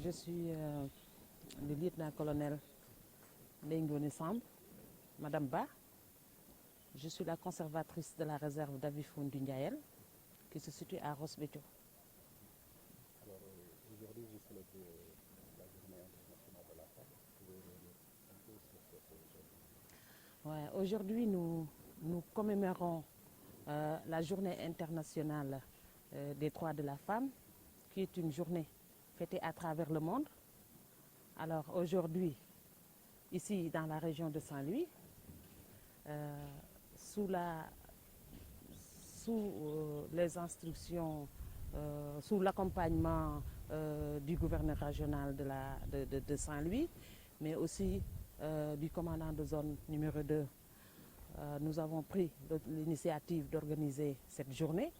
Je suis le lieutenant-colonel Lengoni Samb, Madame Ba. Je suis la conservatrice de la réserve d'Avifoun du Ndiaël, qui se situe à Ross Béthio. Alors, aujourd'hui, vous célébrez la journée internationale de la femme. Pouvez-vous revenir un peu sur cette journée? Ouais, aujourd'hui, nous commémorons la journée internationale des droits de la femme, qui est une journée fêtée à travers le monde. Alors aujourd'hui, ici dans la région de Saint-Louis, sous les instructions, sous l'accompagnement du gouverneur régional de Saint-Louis, mais aussi du commandant de zone numéro 2, nous avons pris l'initiative d'organiser cette journée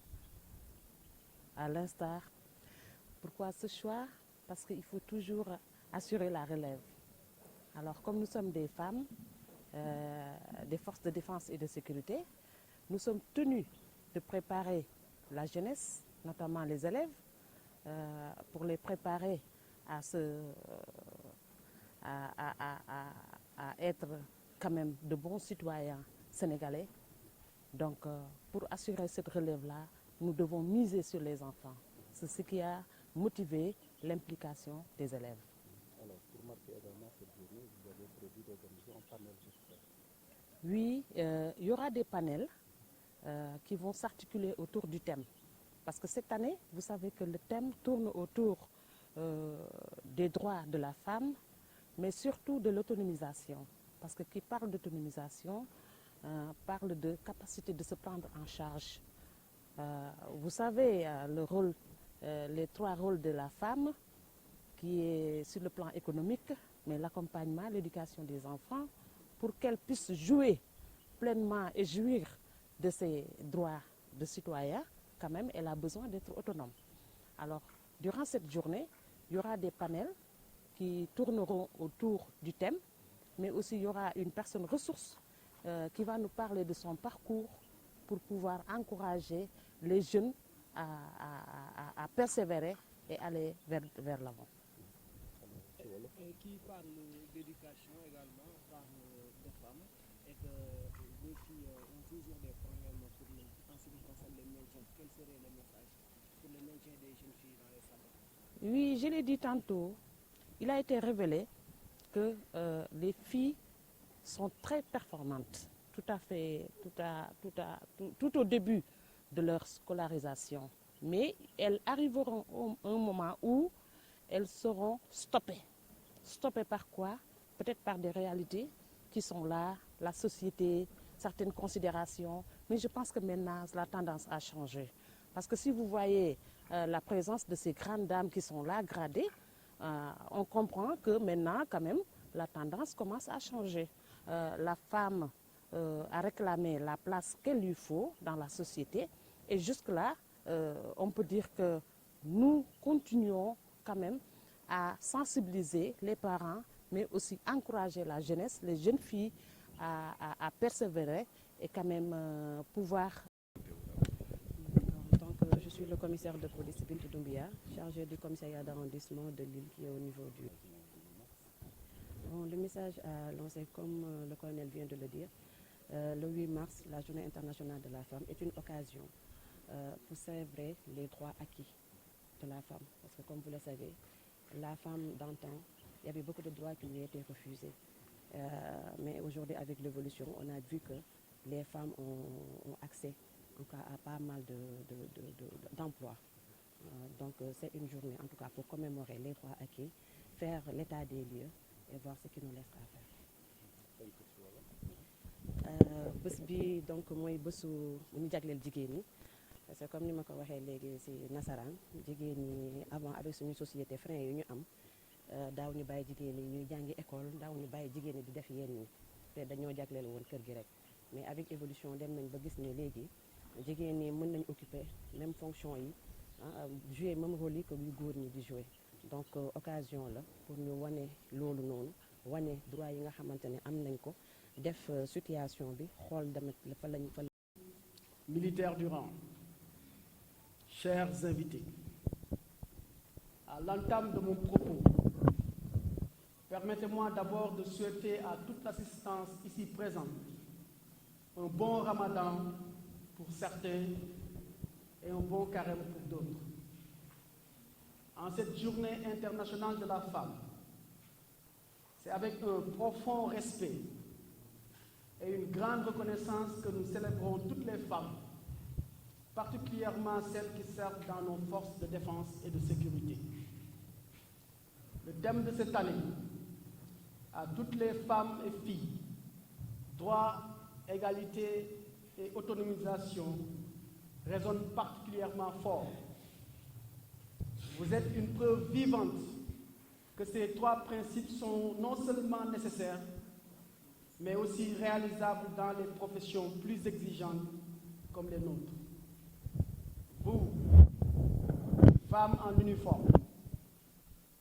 à l'instar. Pourquoi ce choix? Parce qu'il faut toujours assurer la relève. Alors comme nous sommes des femmes, des forces de défense et de sécurité, nous sommes tenus de préparer la jeunesse, notamment les élèves, pour les préparer à être quand même de bons citoyens sénégalais. Donc pour assurer cette relève-là, nous devons miser sur les enfants. C'est ce qui a motivé l'implication des élèves. Alors, pour marquer également cette journée, vous avez prévu d'organiser un panel justement. Oui, il y aura des panels qui vont s'articuler autour du thème. Parce que cette année, vous savez que le thème tourne autour des droits de la femme, mais surtout de l'autonomisation. Parce que qui parle d'autonomisation parle de capacité de se prendre en charge. Vous savez, les trois rôles de la femme, qui est sur le plan économique, mais l'accompagnement, l'éducation des enfants, pour qu'elles puissent jouer pleinement et jouir de ses droits de citoyen, quand même, elle a besoin d'être autonome. Alors, durant cette journée, il y aura des panels qui tourneront autour du thème, mais aussi il y aura une personne ressource qui va nous parler de son parcours pour pouvoir encourager les jeunes à persévérer et aller vers l'avant. Qui parle d'éducation également, parle de femmes, et que les filles ont toujours des problèmes en ce qui concerne les maintien. Quel serait le message pour le maintien des jeunes filles dans les salons? Oui, je l'ai dit tantôt, il a été révélé que les filles sont très performantes, tout au début de leur scolarisation. Mais elles arriveront à un moment où elles seront stoppées. Stoppées par quoi? Peut-être par des réalités qui sont là, la société, certaines considérations. Mais je pense que maintenant, la tendance a changé. Parce que si vous voyez la présence de ces grandes dames qui sont là, gradées, on comprend que maintenant, quand même, la tendance commence à changer. La femme a réclamé la place qu'elle lui faut dans la société. Et jusque-là, on peut dire que nous continuons quand même à sensibiliser les parents, mais aussi encourager la jeunesse, les jeunes filles à persévérer et quand même pouvoir. Donc, je suis le commissaire de police Bintou Doumbia, chargé du commissariat d'arrondissement de Lille qui est au niveau du... Bon, le message à lancer, comme le colonel vient de le dire, le 8 mars, la journée internationale de la femme est une occasion pour célébrer les droits acquis de la femme. Parce que comme vous le savez, la femme d'antan, il y avait beaucoup de droits qui lui étaient refusés. Mais aujourd'hui, avec l'évolution, on a vu que les femmes ont accès en cas, à pas mal d'emplois. Donc c'est une journée, en tout cas, pour commémorer les droits acquis, faire l'état des lieux et voir ce qui nous reste à faire. Bés bi donc mooy bésu ñu jagleel jigéen ñi parce que comme ni ma ko waxee léegi ci nasaraan jigéen ñi avant avec suñu société frein yi ñu am daaw ñu bàyyi jigéen ñi ñuy jàngi école daaw ñu bàyyi jigéen ñi di def yenn ñi te dañoo jagleel woon kër gi rek mais avec évolution dem nañ ba gis ne léegi jigéen ñi mën nañ occuper même fonction yi jouer même rôle yi que yu góor ñi di jouer donc occasion la pour ñu wane loolu noonu wane droit yi nga xamante ne am nañ ko def situation bi xool damit fa lañ fa. Militaires du rang, chers invités, À l'entame de mon propos, permettez-moi d'abord de souhaiter à toute l'assistance ici présente un bon Ramadan pour certains et un bon carême pour d'autres. En cette journée internationale de la femme, c'est avec un profond respect et une grande reconnaissance que nous célébrons toutes les femmes, particulièrement celles qui servent dans nos forces de défense et de sécurité. Le thème de cette année, à toutes les femmes et filles, droit, égalité et autonomisation, résonne particulièrement fort. Vous êtes une preuve vivante que ces trois principes sont non seulement nécessaires, mais aussi réalisables dans les professions plus exigeantes comme les nôtres. Vous, femmes en uniforme,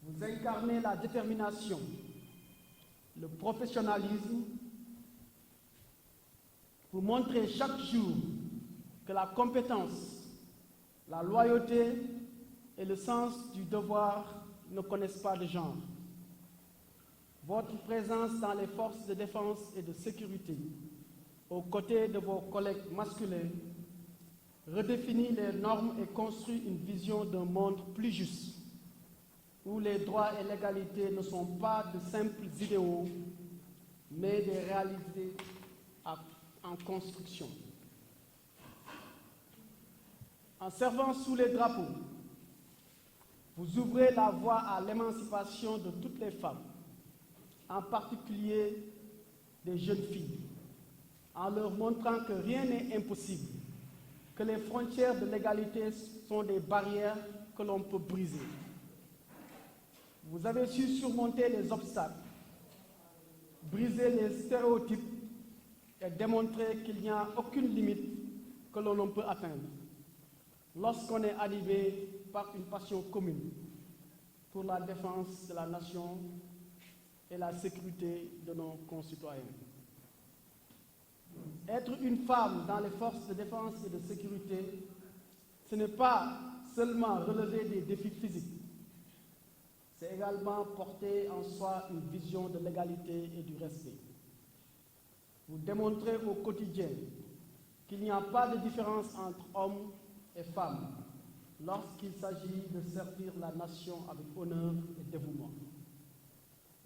vous incarnez la détermination, le professionnalisme. Vous montrez chaque jour que la compétence, la loyauté et le sens du devoir ne connaissent pas de genre. Votre présence dans les forces de défense et de sécurité, aux côtés de vos collègues masculins, redéfinit les normes et construit une vision d'un monde plus juste, où les droits et l'égalité ne sont pas de simples idéaux, mais des réalités en construction. En servant sous les drapeaux, vous ouvrez la voie à l'émancipation de toutes les femmes, en particulier des jeunes filles, en leur montrant que rien n'est impossible, que les frontières de l'égalité sont des barrières que l'on peut briser. Vous avez su surmonter les obstacles, briser les stéréotypes et démontrer qu'il n'y a aucune limite que l'on ne peut atteindre lorsqu'on est animé par une passion commune pour la défense de la nation et la sécurité de nos concitoyens. Être une femme dans les forces de défense et de sécurité, ce n'est pas seulement relever des défis physiques, c'est également porter en soi une vision de l'égalité et du respect. Vous démontrez au quotidien qu'il n'y a pas de différence entre hommes et femmes lorsqu'il s'agit de servir la nation avec honneur et dévouement.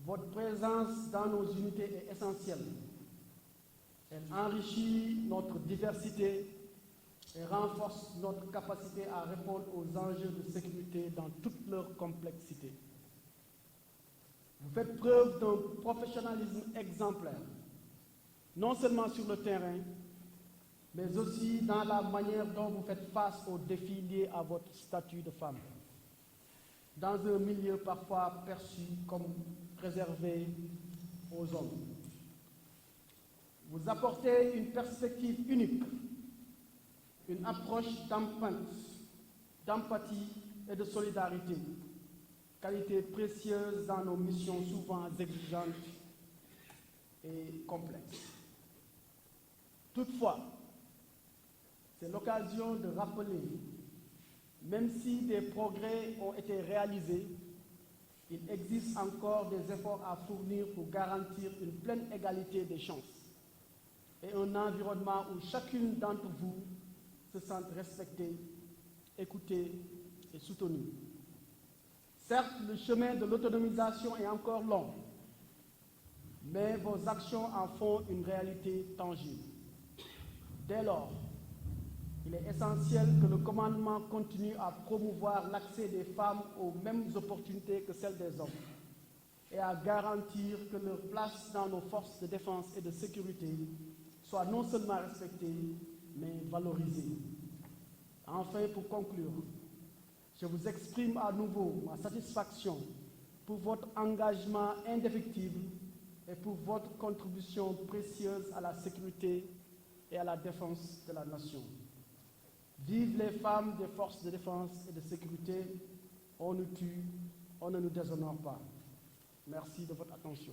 Votre présence dans nos unités est essentielle. Elle enrichit notre diversité et renforce notre capacité à répondre aux enjeux de sécurité dans toute leur complexité. Vous faites preuve d'un professionnalisme exemplaire, non seulement sur le terrain, mais aussi dans la manière dont vous faites face aux défis liés à votre statut de femme, dans un milieu parfois perçu comme réservé aux hommes. Vous apportez une perspective unique, une approche d'empathie et de solidarité, qualité précieuse dans nos missions souvent exigeantes et complexes. Toutefois, c'est l'occasion de rappeler, même si des progrès ont été réalisés, il existe encore des efforts à fournir pour garantir une pleine égalité des chances et un environnement où chacune d'entre vous se sente respectée, écoutée et soutenue. Certes, le chemin de l'autonomisation est encore long, mais vos actions en font une réalité tangible. Dès lors, il est essentiel que le commandement continue à promouvoir l'accès des femmes aux mêmes opportunités que celles des hommes et à garantir que leur place dans nos forces de défense et de sécurité soit non seulement respectée, mais valorisée. Enfin, pour conclure, je vous exprime à nouveau ma satisfaction pour votre engagement indéfectible et pour votre contribution précieuse à la sécurité et à la défense de la nation. Vive les femmes des forces de défense et de sécurité. On nous tue, on ne nous déshonore pas. Merci de votre attention.